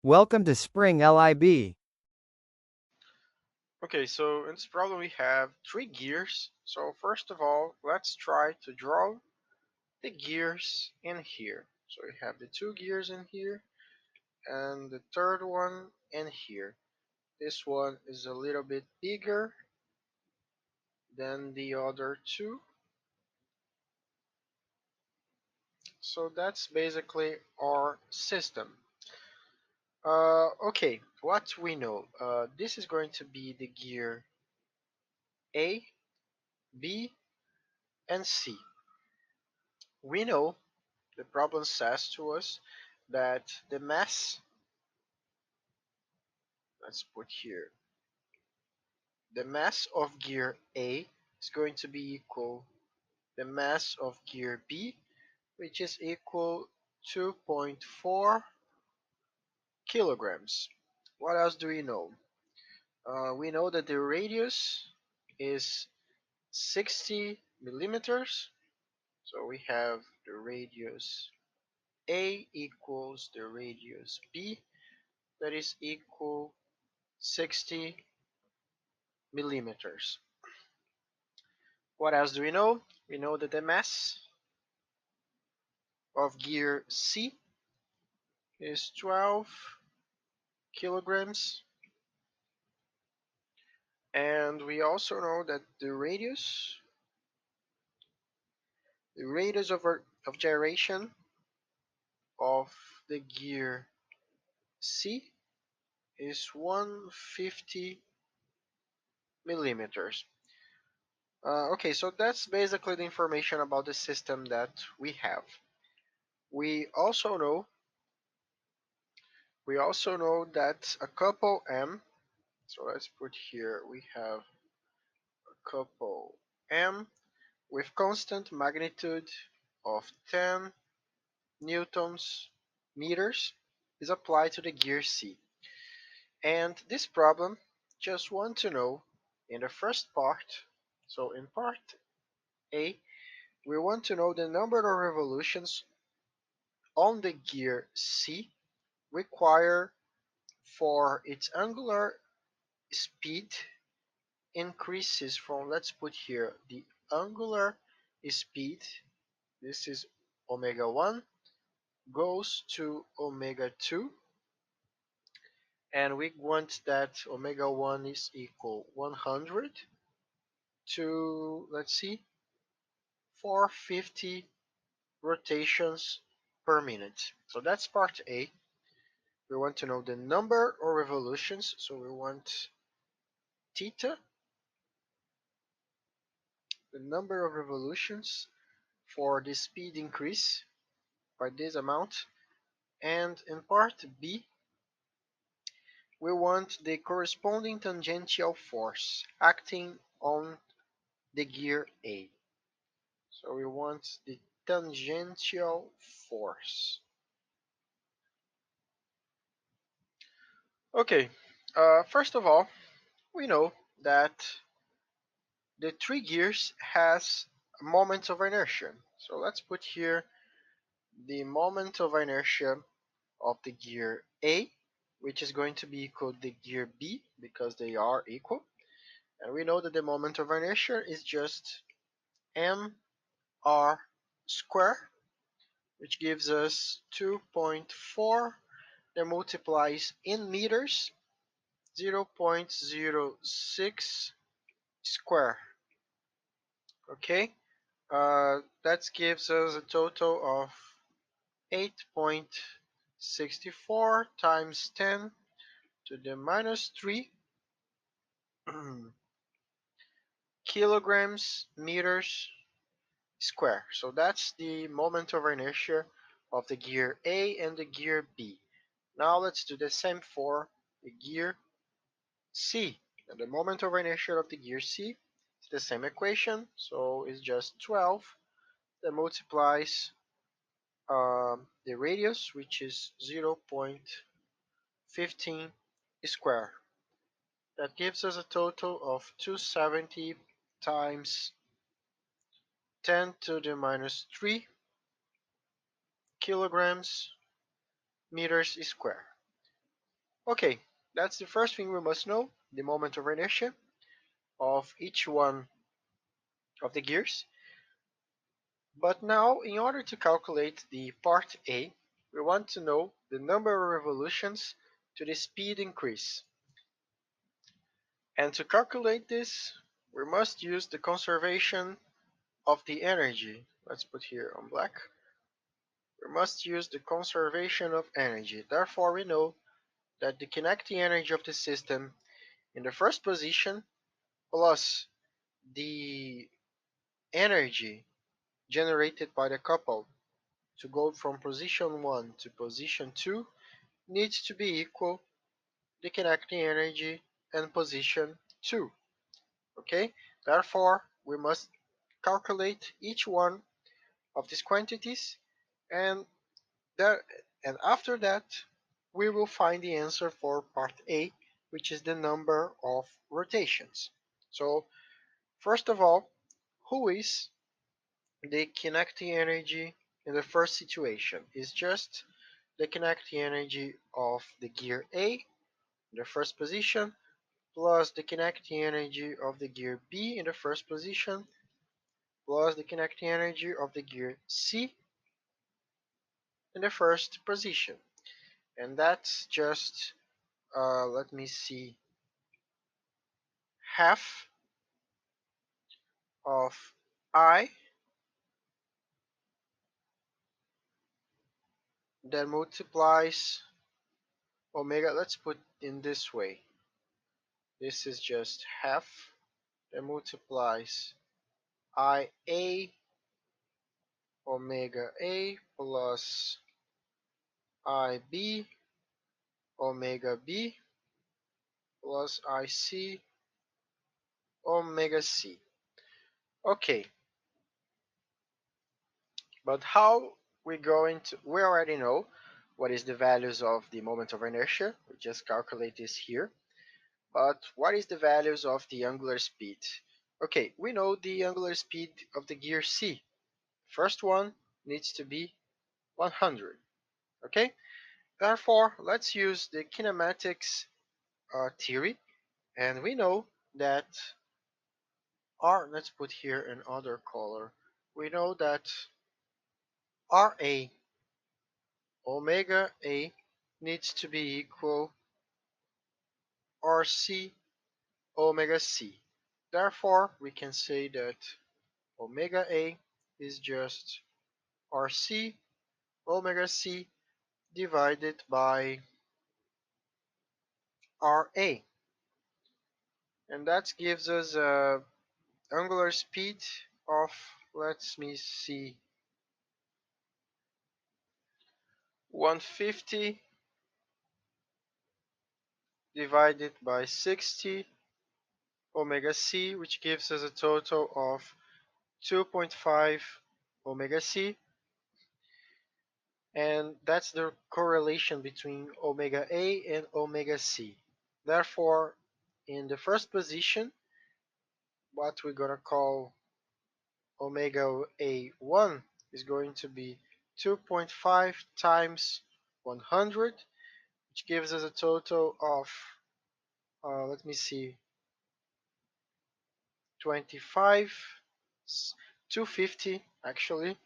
Welcome to Spring LIB. Okay, so in this problem we have three gears. So first of all, let's try to draw the gears in here. So we have the two gears in here and the third one in here. This one is a little bit bigger than the other two. So that's basically our system. Okay, what we know. This is going to be the gear A, B, and C. We know the problem says to us that the mass, let's put here, the mass of gear A is going to be equal the mass of gear B, which is equal 2.4 kilograms. What else do we know? We know that the radius is 60 millimeters. So we have the radius A equals the radius B, that is equal 60 millimeters. What else do we know? We know that the mass of gear C is 12 kilograms, and we also know that the radius of gyration of the gear C is 150 millimeters. Okay, so that's basically the information about the system that we have. We also know we also know that a couple M, so let's put here we have a couple M with constant magnitude of 10 newtons meters is applied to the gear C. And this problem just want to know in the first part, so in part A, we want to know the number of revolutions on the gear C required for its angular speed increases from, let's put here, the angular speed, this is omega 1, goes to omega 2, and we want that omega 1 is equal 100 to, let's see, 450 rotations per minute. So that's part A. We want to know the number of revolutions, so we want theta, the number of revolutions for the speed increase by this amount. And in part B, we want the corresponding tangential force acting on the gear A. So we want the tangential force. Okay, first of all, we know that the three gears has a moment of inertia. So let's put here the moment of inertia of the gear A, which is going to be equal to the gear B because they are equal. And we know that the moment of inertia is just mr squared, which gives us 2.4 that multiplies in meters 0.06 square. Okay, that gives us a total of 8.64 times 10 to the minus 3 kilograms meters square. So that's the moment of inertia of the gear A and the gear B. Now let's do the same for the gear C. And the moment of inertia of the gear C is the same equation, so it's just 12 that multiplies the radius, which is 0.15 square. That gives us a total of 270 times 10 to the minus 3 kilograms meters square. Okay, that's the first thing we must know, the moment of inertia of each one of the gears. But now, in order to calculate the part A, we want to know the number of revolutions to the speed increase. And to calculate this, we must use the conservation of the energy. Let's put here on black. We must use the conservation of energy. Therefore, we know that the kinetic energy of the system in the first position plus the energy generated by the couple to go from position 1 to position 2 needs to be equal the kinetic energy in position 2. Okay? Therefore, we must calculate each one of these quantities, and there, and after that we will find the answer for part A, which is the number of rotations. So first of all, who is the kinetic energy in the first situation? Is just the kinetic energy of the gear A in the first position plus the kinetic energy of the gear B in the first position plus the kinetic energy of the gear C in the first position. And that's just, let me see, half of I that multiplies omega. Let's put in this way. This is just half that multiplies IA omega A plus IB omega B plus IC omega C. Okay, but how we already know what is the values of the moment of inertia. We just calculate this here. But what is the values of the angular speed? Okay, we know the angular speed of the gear C. First one needs to be 100. Okay, therefore let's use the kinematics theory, and we know that let's put here another color. We know that RA omega A needs to be equal RC omega C. Therefore, we can say that omega A is just RC omega C divided by RA. And that gives us a angular speed of, let me see, 150 divided by 60 omega C, which gives us a total of 2.5 omega C. And that's the correlation between omega A and omega C. Therefore, in the first position, what we're going to call omega A1 is going to be 2.5 times 100, which gives us a total of, let me see, 25, 250 actually,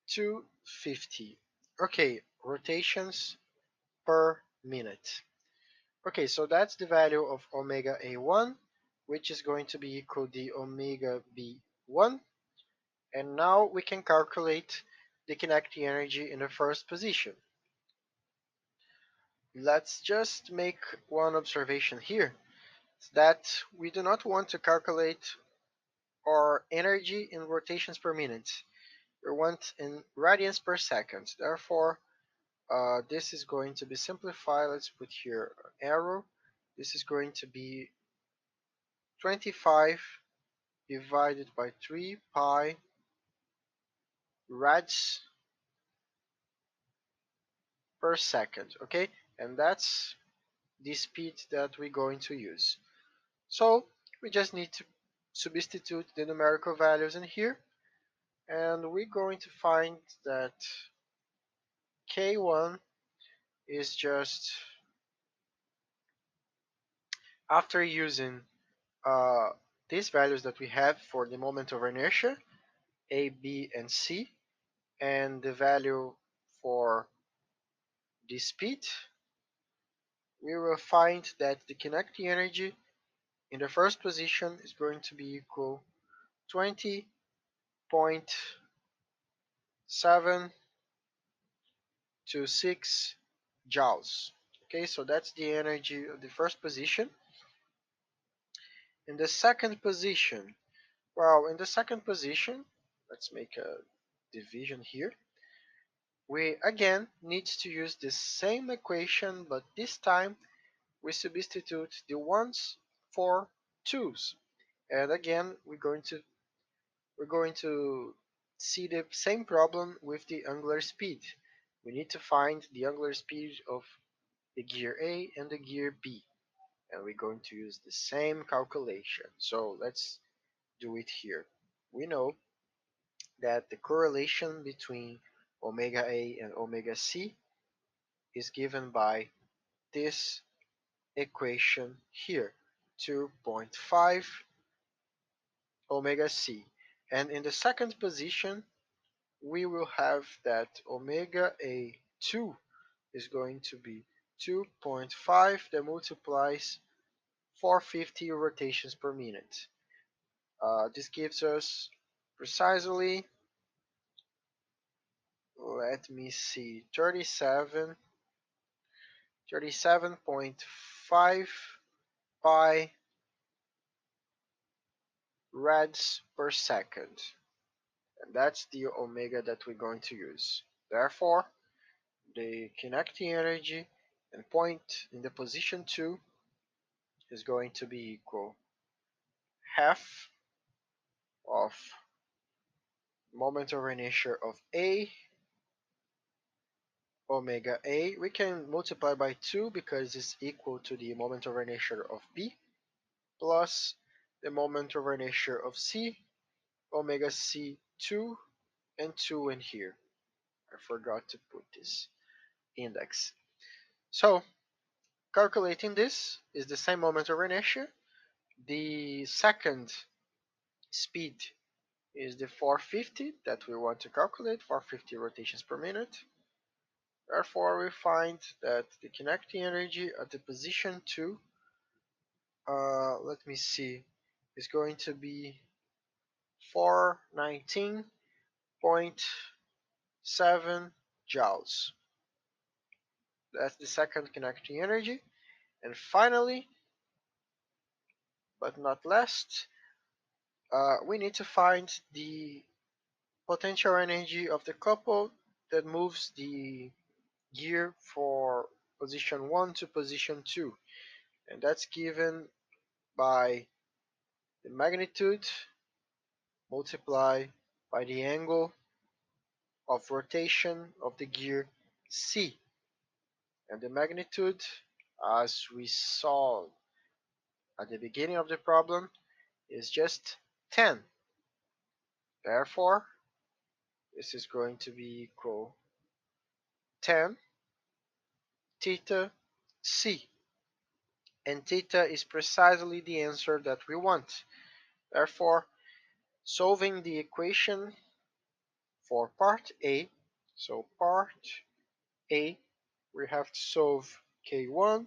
250. Okay, rotations per minute. Okay, so that's the value of omega A1, which is going to be equal to omega B1. And now we can calculate the kinetic energy in the first position. Let's just make one observation here, that we do not want to calculate our energy in rotations per minute. We want in radians per second. Therefore, this is going to be simplified. Let's put here an arrow. This is going to be 25 divided by 3 pi rads per second. Okay, and that's the speed that we're going to use. So we just need to substitute the numerical values in here, and we're going to find that K1 is just after using uh, these values that we have for the moment of inertia, A, B, and C, and the value for the speed, we will find that the kinetic energy in the first position is going to be equal 20.726 joules. Okay, so that's the energy of the first position. In the second position, well, in the second position, let's make a division here. We again need to use the same equation, but this time we substitute the ones for twos. And again, we're going to see the same problem with the angular speed. We need to find the angular speed of the gear A and the gear B, and we're going to use the same calculation. So let's do it here. We know that the correlation between omega A and omega C is given by this equation here, 2.5 omega C. And in the second position, we will have that omega A2 is going to be 2.5 that multiplies 450 rotations per minute. This gives us precisely, let me see, 37.5 pi rads per second. And that's the omega that we're going to use. Therefore, the kinetic energy and point in the position 2 is going to be equal half of moment of inertia of A omega A. We can multiply by 2 because it's equal to the moment of inertia of B plus the moment of inertia of C omega C2 and 2 in here. I forgot to put this index. So calculating this is the same moment of inertia. The second speed is the 450 that we want to calculate, 450 rotations per minute. Therefore, we find that the kinetic energy at the position 2, let me see, is going to be 419.7 joules. That's the second kinetic energy. And finally, but not last, we need to find the potential energy of the couple that moves the gear for position 1 to position 2. And that's given by the magnitude multiplied by the angle of rotation of the gear C. And the magnitude, as we saw at the beginning of the problem, is just 10. Therefore, this is going to be equal 10 theta C. And theta is precisely the answer that we want. Therefore, solving the equation for part A, so part A, we have to solve K1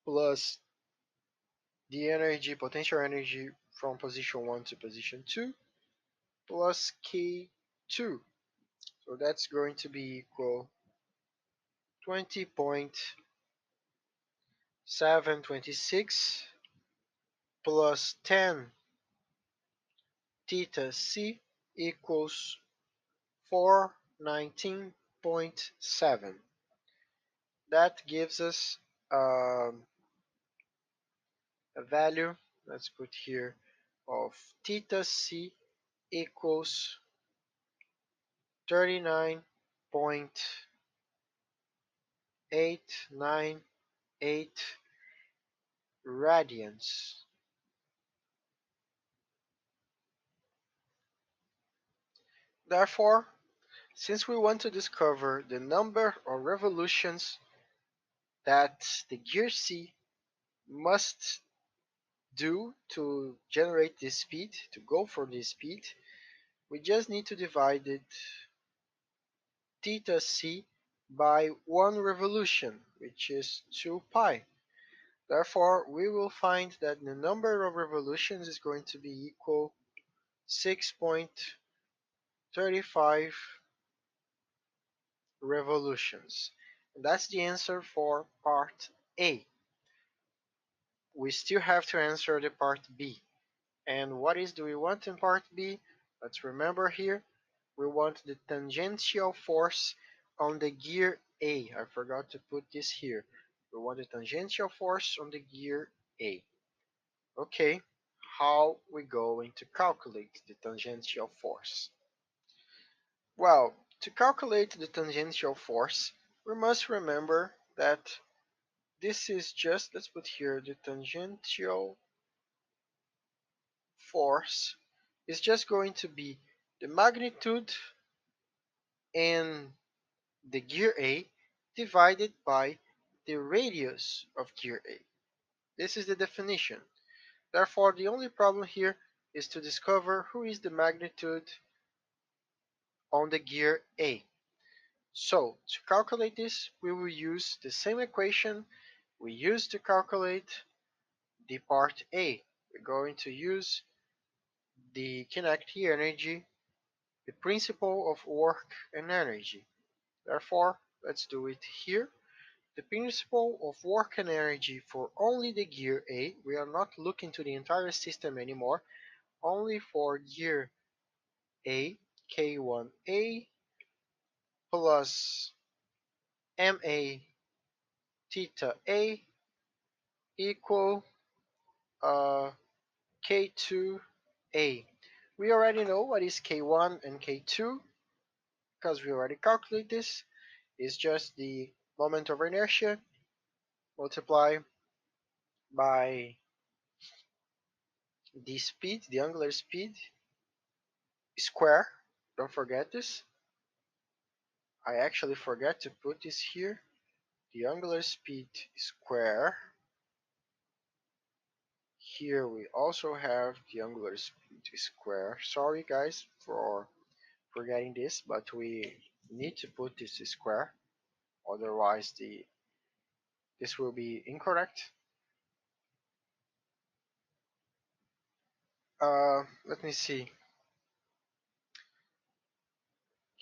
plus the energy, potential energy from position 1 to position 2 plus K2. So that's going to be equal 20.726 plus 10 theta C equals 419.7. That gives us a value, let's put here, of theta C equals 39.898 radians. Therefore, Since we want to discover the number of revolutions that the gear C must do to generate this speed, to go for this speed, we just need to divide it theta c by one revolution, which is 2 pi. Therefore, we will find that the number of revolutions is going to be equal 6.35 revolutions. And that's the answer for part A. We still have to answer the part B. And what do we want in part B? Let's remember here, we want the tangential force on the gear A. I forgot to put this here. We want the tangential force on the gear A. Okay, how we going to calculate the tangential force? Well, to calculate the tangential force, we must remember that this is just, let's put here, the tangential force is just going to be the magnitude in the gear A divided by the radius of gear A. This is the definition. Therefore, the only problem here is to discover who is the magnitude on the gear A. So, to calculate this, we will use the same equation we used to calculate the part A. We're going to use the kinetic energy, the principle of work and energy. Therefore, let's do it here. The principle of work and energy for only the gear A, we are not looking to the entire system anymore, only for gear A, K1A plus MA theta A equal K2A. We already know what is K1 and K2 because we already calculated this. It's just the moment of inertia multiplied by the speed, the angular speed square. Don't forget this. I actually forgot to put this here. The angular speed square. Here we also have the angular speed square. Sorry guys for forgetting this, but we need to put this square. Otherwise this will be incorrect. Let me see.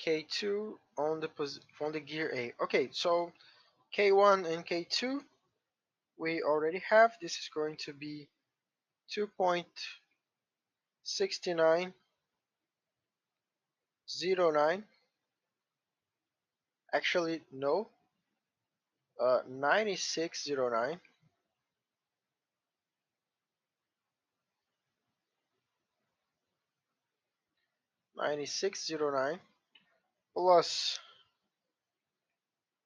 K2 on the gear A. Okay, so K1 and K2 we already have. This is going to be 2.6909. Actually, no. 9609. 9609 plus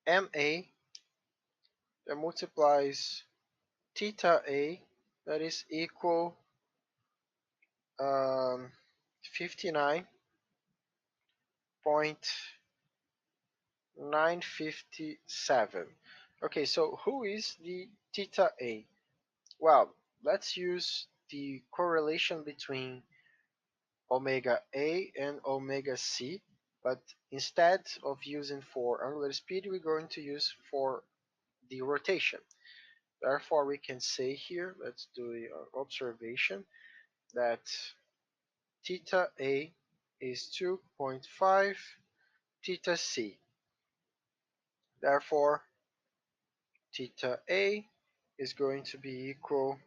MA that multiplies theta A that is equal 59.957. Okay, so who is the theta A? Well, let's use the correlation between omega A and omega C, but instead of using for angular speed, we're going to use for the rotation. Therefore, we can say here, let's do the observation, that theta A is 2.5 theta C. Therefore, theta A is going to be equal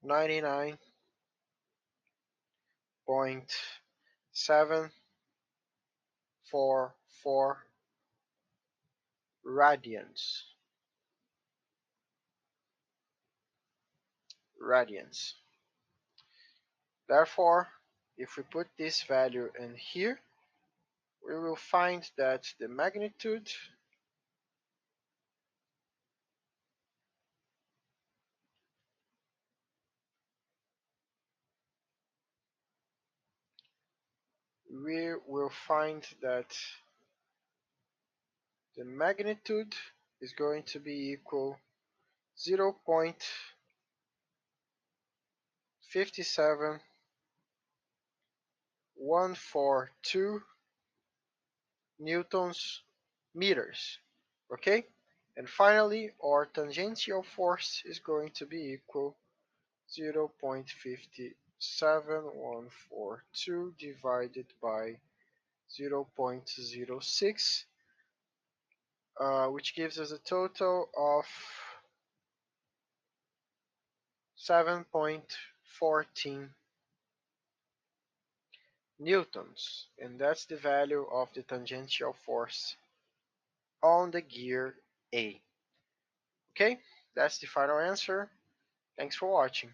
99.744 radians. Therefore, if we put this value in here, we will find that the magnitude we will find that the magnitude is going to be equal 0.57142 newtons meters. Okay? And finally, our tangential force is going to be equal 0.57142 divided by 0.06, which gives us a total of 7.14 newtons, and that's the value of the tangential force on the gear A. Okay, that's the final answer. Thanks for watching.